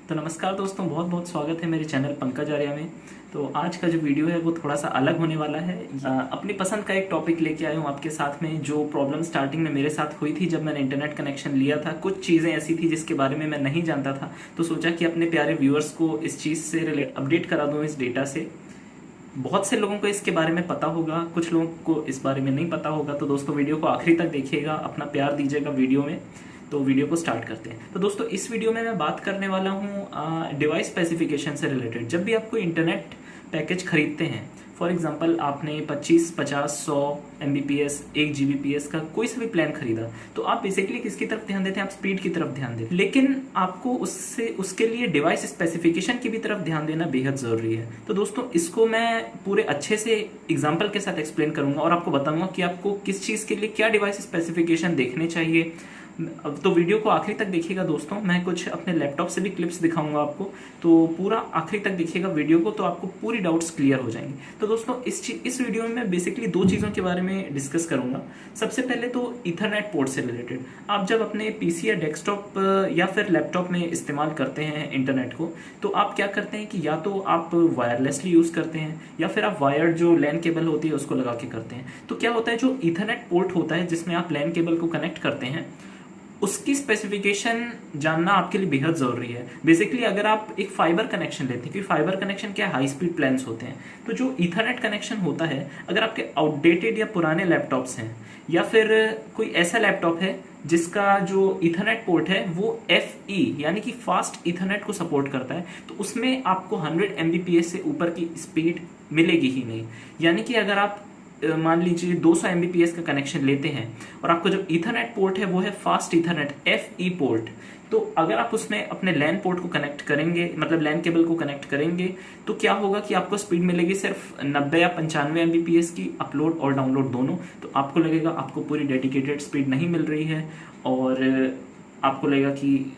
तो नमस्कार दोस्तों, बहुत बहुत स्वागत है मेरे चैनल पंकज आर्या में। तो आज का जो वीडियो है वो थोड़ा सा अलग होने वाला है। अपनी पसंद का एक टॉपिक लेके आया हूँ आपके साथ में। जो प्रॉब्लम स्टार्टिंग में मेरे साथ हुई थी जब मैंने इंटरनेट कनेक्शन लिया था, कुछ चीज़ें ऐसी थी जिसके बारे में मैं नहीं जानता था, तो सोचा कि अपने प्यारे व्यूअर्स को इस चीज़ से रिलेट अपडेट करा दूँ इस डेटा से। बहुत से लोगों को इसके बारे में पता होगा, कुछ लोगों को इस बारे में नहीं पता होगा। तो दोस्तों वीडियो को आखिरी तक देखिएगा, अपना प्यार दीजिएगा वीडियो में। तो वीडियो को स्टार्ट करते हैं। तो दोस्तों इस वीडियो में मैं बात करने वाला हूँ डिवाइस स्पेसिफिकेशन से रिलेटेड। जब भी आपको इंटरनेट पैकेज खरीदते हैं, फॉर एग्जांपल आपने 25, 50, 100 Mbps, 1 Gbps का कोई सा भी प्लान खरीदा, तो आप बेसिकली किसकी तरफ ध्यान देते हैं? आप स्पीड की तरफ ध्यान देते हैं। लेकिन आपको उसके लिए डिवाइस स्पेसिफिकेशन की भी तरफ ध्यान देना बेहद ज़रूरी है। तो दोस्तों इसको मैं पूरे अच्छे से एग्जाम्पल के साथ एक्सप्लेन करूंगा और आपको बताऊंगा कि आपको किस चीज़ के लिए क्या डिवाइस स्पेसिफिकेशन देखने चाहिए। तो वीडियो को आखिरी तक देखिएगा दोस्तों। मैं कुछ अपने लैपटॉप से भी क्लिप्स दिखाऊंगा आपको, तो पूरा आखिरी तक देखिएगा वीडियो को, तो आपको पूरी डाउट्स क्लियर हो जाएंगी। तो दोस्तों इस वीडियो में मैं बेसिकली दो चीज़ों के बारे में डिस्कस करूंगा। सबसे पहले तो ईथरनेट पोर्ट से रिलेटेड। आप जब अपने पीसी या डेस्कटॉप या फिर लैपटॉप में इस्तेमाल करते हैं इंटरनेट को, तो आप क्या करते हैं कि या तो आप वायरलेसली यूज़ करते हैं या फिर आप वायर्ड जो लैन केबल होती है उसको लगा के करते हैं। तो क्या होता है, जो ईथरनेट पोर्ट होता है जिसमें आप लैन केबल को कनेक्ट करते हैं, उसकी स्पेसिफिकेशन जानना आपके लिए बेहद जरूरी है। बेसिकली अगर आप एक फाइबर कनेक्शन लेते हैं, क्योंकि फाइबर कनेक्शन क्या हाई स्पीड प्लान्स होते हैं, तो जो ईथरनेट कनेक्शन होता है, अगर आपके आउटडेटेड या पुराने लैपटॉप्स हैं या फिर कोई ऐसा लैपटॉप है जिसका जो ईथरनेट पोर्ट है वो FE यानी कि फास्ट ईथरनेट को सपोर्ट करता है, तो उसमें आपको 100 Mbps से ऊपर की स्पीड मिलेगी ही नहीं। यानी कि अगर आप मान लीजिए 200 Mbps का कनेक्शन लेते हैं और आपका जो ईथरनेट पोर्ट है वो है फास्ट ईथरनेट FE पोर्ट, तो अगर आप उसमें अपने लैन पोर्ट को कनेक्ट करेंगे, मतलब लैन केबल को कनेक्ट करेंगे, तो क्या होगा कि आपको स्पीड मिलेगी सिर्फ 90 या 95 Mbps की, अपलोड और डाउनलोड दोनों। तो आपको लगेगा आपको पूरी डेडिकेटेड स्पीड नहीं मिल रही है और आपको लगेगा कि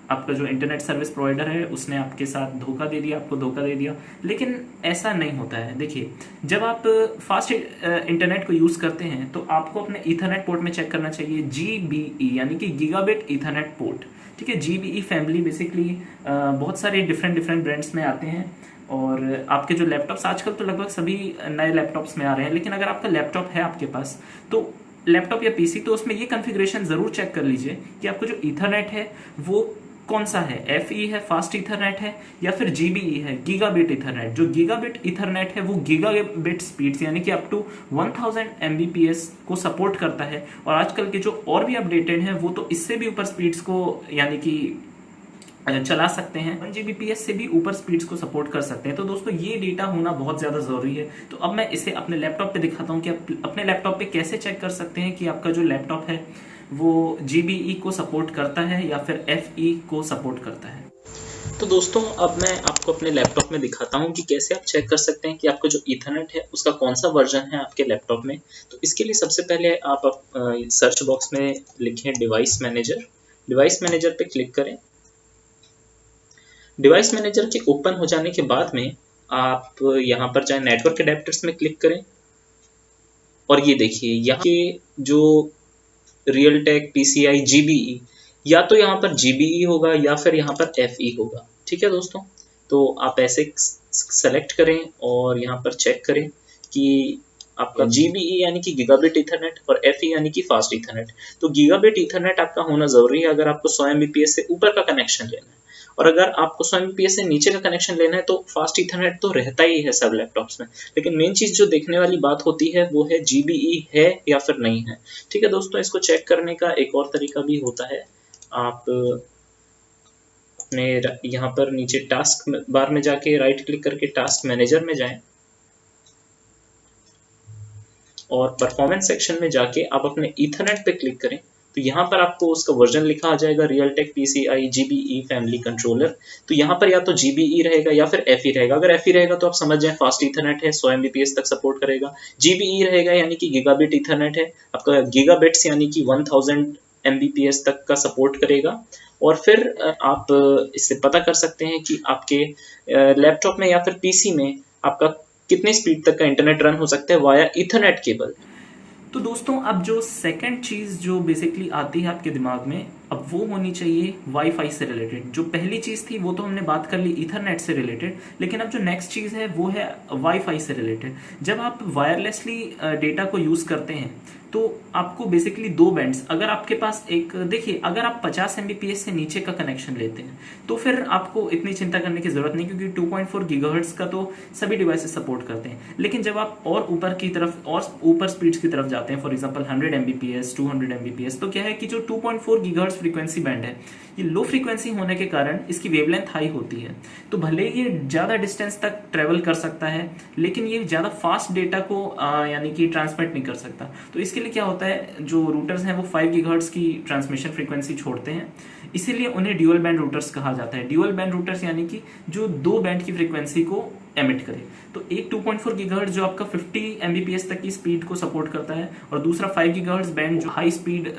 आपका जो इंटरनेट सर्विस प्रोवाइडर है उसने आपके साथ धोखा दे दिया, आपको धोखा दे दिया। लेकिन ऐसा नहीं होता है। देखिए, जब आप फास्ट इंटरनेट को यूज़ करते हैं तो आपको अपने ईथरनेट पोर्ट में चेक करना चाहिए GBE यानी कि गीगाबिट ईथरनेट पोर्ट। ठीक है, GBE फैमिली बेसिकली बहुत सारे डिफरेंट ब्रांड्स में आते हैं और आपके जो लैपटॉप्स, आजकल तो लगभग सभी नए लैपटॉप्स में आ रहे हैं, लेकिन अगर आपका लैपटॉप है आपके पास, तो लैपटॉप या पीसी, तो उसमें ये कॉन्फ़िगरेशन ज़रूर चेक कर लीजिए कि आपका जो ईथरनेट है वो कौन सा है, FE है, फास्ट ईथरनेट है, या फिर GBE है, गीगाबिट ईथरनेट। जो गीगाबिट ईथरनेट है वो गीगाबिट स्पीड्स यानी कि अप टू 1000 Mbps को सपोर्ट करता है, और आजकल के जो और भी अपडेटेड हैं वो तो इससे भी ऊपर स्पीड्स को यानी कि चला सकते हैं, 1 Gbps से भी ऊपर स्पीड्स को सपोर्ट कर सकते हैं। तो दोस्तों ये डेटा होना बहुत ज़्यादा ज़रूरी है। तो अब मैं इसे अपने लैपटॉप पे दिखाता हूँ कि आप अपने लैपटॉप पे कैसे चेक कर सकते हैं कि आपका जो लैपटॉप है वो GBE को सपोर्ट करता है या फिर FE को सपोर्ट करता है। तो दोस्तों अब मैं आपको अपने लैपटॉप में दिखाता हूँ कि कैसे आप चेक कर सकते हैं कि आपका जो ईथरनेट है उसका कौन सा वर्जन है आपके लैपटॉप में। तो इसके लिए सबसे पहले आप सर्च बॉक्स में लिखें डिवाइस मैनेजर। डिवाइस मैनेजर पे क्लिक करें। डिवाइस मैनेजर के ओपन हो जाने के बाद में आप यहाँ पर जाए नेटवर्क एडेप्टर्स में क्लिक करें और ये देखिए यहाँ के जो रियलटेक PCI GBE, या तो यहाँ पर GBE होगा या फिर यहाँ पर FE होगा। ठीक है दोस्तों, तो आप ऐसे सेलेक्ट करें और यहाँ पर चेक करें कि आपका GBE यानी कि गीगाबिट ईथरनेट और FE यानी कि फास्ट ईथरनेट। तो गीगाबिट ईथरनेट आपका होना जरूरी है अगर आपको 100 Mbps से ऊपर का कनेक्शन लेना है, और अगर आपको 100 Mbps से नीचे का कनेक्शन लेना है तो फास्ट ईथरनेट तो रहता ही है सब लैपटॉप्स में। लेकिन मेन चीज जो देखने वाली बात होती है वो है GBE है या फिर नहीं है। ठीक है दोस्तों, इसको चेक करने का एक और तरीका भी होता है। आप अपने यहाँ पर नीचे टास्क बार में जाके राइट क्लिक करके टास्क मैनेजर में जाएं और परफॉर्मेंस सेक्शन में जाके आप अपने ईथरनेट पे क्लिक करें। तो यहाँ पर आपको उसका वर्जन लिखा आ जाएगा, Realtek PCI GBE family controller. तो यहाँ पर या तो GBE रहेगा या फिर FE रहेगा। अगर FE रहेगा तो आप समझ जाएं फास्ट ईथरनेट है, 100 Mbps तक सपोर्ट करेगा। GBE रहेगा यानी कि गीगाबिट ईथरनेट है, आपका गीगाबिट्स यानी कि 1000 Mbps तक का सपोर्ट करेगा। और फिर आप इससे पता कर सकते हैं कि आपके लैपटॉप में या फिर PC में आपका कितने स्पीड तक का इंटरनेट रन हो सकता है वाया ईथरनेट केबल। तो दोस्तों अब जो सेकंड चीज़ जो बेसिकली आती है आपके दिमाग में अब वो होनी चाहिए वाईफाई से रिलेटेड। जो पहली चीज थी वो तो हमने बात कर ली ईथरनेट से रिलेटेड, लेकिन अब जो नेक्स्ट चीज है वो है वाईफाई से रिलेटेड। जब आप वायरलेसली डेटा को यूज करते हैं तो आपको बेसिकली दो बैंड्स, अगर आपके पास एक, देखिए अगर आप 50 Mbps से नीचे का कनेक्शन लेते हैं तो फिर आपको इतनी चिंता करने की जरूरत नहीं, क्योंकि 2.4 गीगाहर्ट्ज का तो सभी डिवाइसेस सपोर्ट करते हैं। लेकिन जब आप और ऊपर की तरफ और ऊपर स्पीड्स की तरफ जाते हैं, फॉर एग्जांपल 100 Mbps 200 Mbps, तो क्या है कि जो 2.4 गीगाहर्ट्ज फ्रीक्वेंसी बैंड है ये लो फ्रीक्वेंसी होने के कारण इसकी वेवलेंथ हाई होती है। तो भले ये ज्यादा डिस्टेंस तक ट्रेवल कर सकता है, लेकिन ये ज्यादा फास्ट डेटा को यानी कि ट्रांसमिट नहीं कर सकता। तो इसके लिए क्या होता है, जो रूटर्स हैं वो 5 गीगाहर्ट्ज की ट्रांसमिशन फ्रीक्वेंसी छोड़ते हैं, इसीलिए उन्हें ड्यूअल बैंड रूटर्स कहा जाता है। ड्यूअल बैंड रूटर्स यानी कि जो दो बैंड की फ्रीक्वेंसी को एमिट करे। तो एक 2.4 गीगाहर्ट्ज जो आपका 50 Mbps तक की स्पीड को सपोर्ट करता है, और दूसरा 5 गीगाहर्ट्ज बैंड जो high speed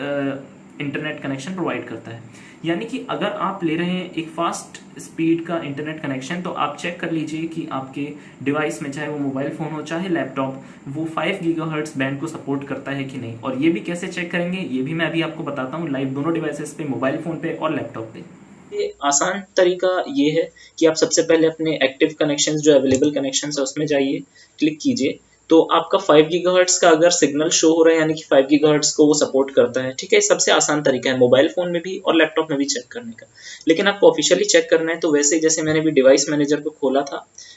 internet connection provide करता है। यानी कि अगर आप ले रहे हैं एक फास्ट स्पीड का इंटरनेट कनेक्शन, तो आप चेक कर लीजिए कि आपके डिवाइस में, चाहे वो मोबाइल फोन हो चाहे लैपटॉप, वो 5 गीगाहर्ट्ज बैंड को सपोर्ट करता है कि नहीं। और ये भी कैसे चेक करेंगे ये भी मैं अभी आपको बताता हूँ लाइव, दोनों डिवाइसेस पे, मोबाइल फोन पे और लैपटॉप पे। ये आसान तरीका ये है कि आप सबसे पहले अपने एक्टिव कनेक्शंस, जो अवेलेबल कनेक्शंस है उसमें जाइए, क्लिक कीजिए, तो आपका 5 गीगाहर्ट्ज का अगर सिग्नल शो हो रहा है, यानी कि 5 गीगाहर्ट्ज को वो सपोर्ट करता है, ठीक है। सबसे आसान तरीका है मोबाइल फोन में भी और लैपटॉप में भी चेक करने का। लेकिन आपको ऑफिशियली चेक करना है तो वैसे जैसे मैंने भी डिवाइस मैनेजर को खोला था,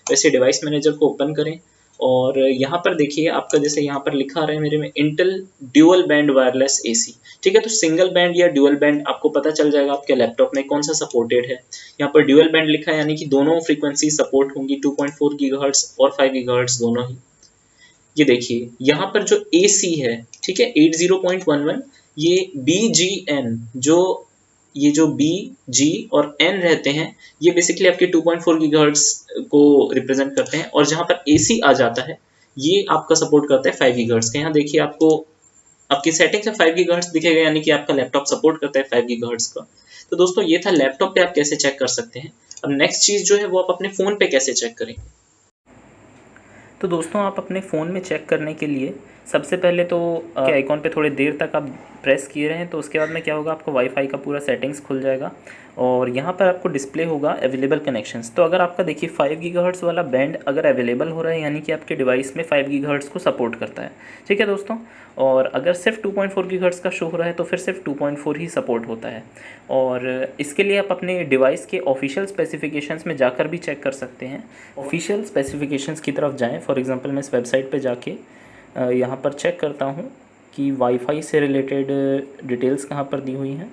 वैसे डिवाइस मैनेजर को ओपन करें, और यहाँ पर देखिए आपका जैसे यहाँ पर लिखा आ रहा है मेरे में Intel dual band wireless AC, ठीक है। तो सिंगल बैंड या ड्यूअल बैंड आपको पता चल जाएगा आपके लैपटॉप में कौन सा सपोर्टेड है। यहाँ पर ड्यूअल बैंड लिखा है, यानी कि दोनों फ्रीक्वेंसी सपोर्ट होंगी, 2.4 गीगाहर्ट्ज और 5 गीगाहर्ट्ज दोनों ही। ये देखिए यहाँ पर जो AC है, ठीक है, 80.11, ये BGN, ये जो B, G और N रहते हैं, ये बेसिकली आपके 2.4 गीगाहर्ट्ज को रिप्रेजेंट करते हैं। और जहाँ पर AC आ जाता है ये आपका सपोर्ट करता है 5 गीगाहर्ट्ज का। यहाँ देखिए आपको आपकी सेटिंग से 5 गीगाहर्ट्ज दिखेगा, यानी कि आपका लैपटॉप सपोर्ट करता है 5 गीगाहर्ट्ज का। तो दोस्तों ये था लैपटॉप पे आप कैसे चेक कर सकते हैं। अब नेक्स्ट चीज जो है वो आप अपने फोन पे कैसे चेक करेंगे। तो दोस्तों आप अपने फ़ोन में चेक करने के लिए सबसे पहले तो के आइकॉन पे थोड़ी देर तक आप प्रेस किए रहें, तो उसके बाद में क्या होगा, आपको वाईफाई का पूरा सेटिंग्स खुल जाएगा और यहाँ पर आपको डिस्प्ले होगा अवेलेबल कनेक्शंस। तो अगर आपका देखिए 5 गीगाहर्ट्ज वाला बैंड अगर अवेलेबल हो रहा है, यानी कि आपके डिवाइस में 5 गीगाहर्ट्ज को सपोर्ट करता है, ठीक है दोस्तों। और अगर सिर्फ 2.4 गीगाहर्ट्ज का शो हो रहा है तो फिर सिर्फ 2.4 ही सपोर्ट होता है। और इसके लिए आप अपने डिवाइस के ऑफिशियल स्पेसिफिकेशंस में जाकर भी चेक कर सकते हैं। ऑफिशियल स्पेसिफिकेशंस की तरफ जाएँ, फॉर एग्जांपल मैं इस वेबसाइट पे जाके यहाँ पर चेक करता हूँ कि वाईफाई से रिलेटेड डिटेल्स कहाँ पर दी हुई हैं।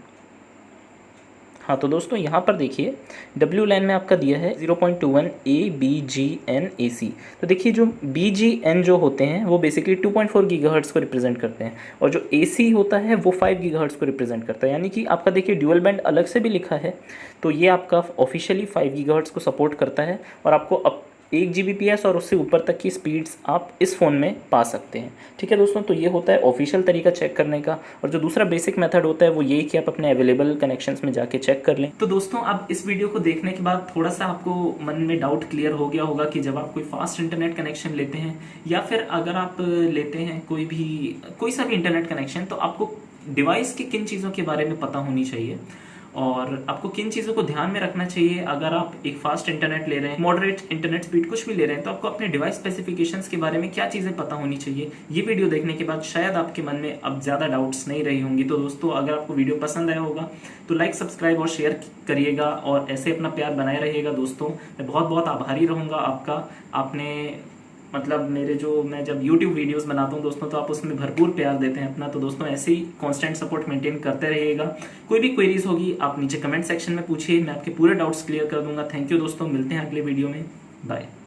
हाँ तो दोस्तों यहाँ पर देखिए WLAN में आपका दिया है 0.21 ABGN AC। तो देखिए जो BGN जो होते हैं वो बेसिकली 2.4 गीगाहर्ट्ज को रिप्रेजेंट करते हैं, और जो AC होता है वो 5 गीगाहर्ट्ज को रिप्रेजेंट करता है। यानी कि आपका देखिए ड्यूअल बैंड अलग से भी लिखा है, तो ये आपका ऑफिशियली 5 गीगाहर्ट्ज को सपोर्ट करता है, और आपको 1 Gbps और उससे ऊपर तक की स्पीड्स आप इस फ़ोन में पा सकते हैं, ठीक है दोस्तों। तो ये होता है ऑफिशियल तरीका चेक करने का। और जो दूसरा बेसिक मेथड होता है वो यही कि आप अपने अवेलेबल कनेक्शंस में जाके चेक कर लें। तो दोस्तों अब इस वीडियो को देखने के बाद थोड़ा सा आपको मन में डाउट क्लियर हो गया होगा कि जब आप कोई फास्ट इंटरनेट कनेक्शन लेते हैं, या फिर अगर आप लेते हैं कोई सा भी इंटरनेट कनेक्शन, तो आपको डिवाइस की किन चीज़ों के बारे में पता होनी चाहिए और आपको किन चीज़ों को ध्यान में रखना चाहिए। अगर आप एक फास्ट इंटरनेट ले रहे हैं, मॉडरेट इंटरनेट स्पीड, कुछ भी ले रहे हैं, तो आपको अपने डिवाइस स्पेसिफिकेशंस के बारे में क्या चीज़ें पता होनी चाहिए। ये वीडियो देखने के बाद शायद आपके मन में अब ज़्यादा डाउट्स नहीं रही होंगी। तो दोस्तों अगर आपको वीडियो पसंद आया होगा तो लाइक, सब्सक्राइब और शेयर करिएगा, और ऐसे अपना प्यार बनाए रहिएगा दोस्तों। मैं बहुत बहुत आभारी रहूँगा आपका। आपने मतलब मैं जब YouTube वीडियोस बनाता हूँ दोस्तों, तो आप उसमें भरपूर प्यार देते हैं अपना। तो दोस्तों ऐसे ही कांस्टेंट सपोर्ट मेंटेन करते रहिएगा। कोई भी क्वेरीज होगी आप नीचे कमेंट सेक्शन में पूछिए, मैं आपके पूरे डाउट्स क्लियर कर दूंगा। थैंक यू दोस्तों, मिलते हैं अगले वीडियो में, बाय।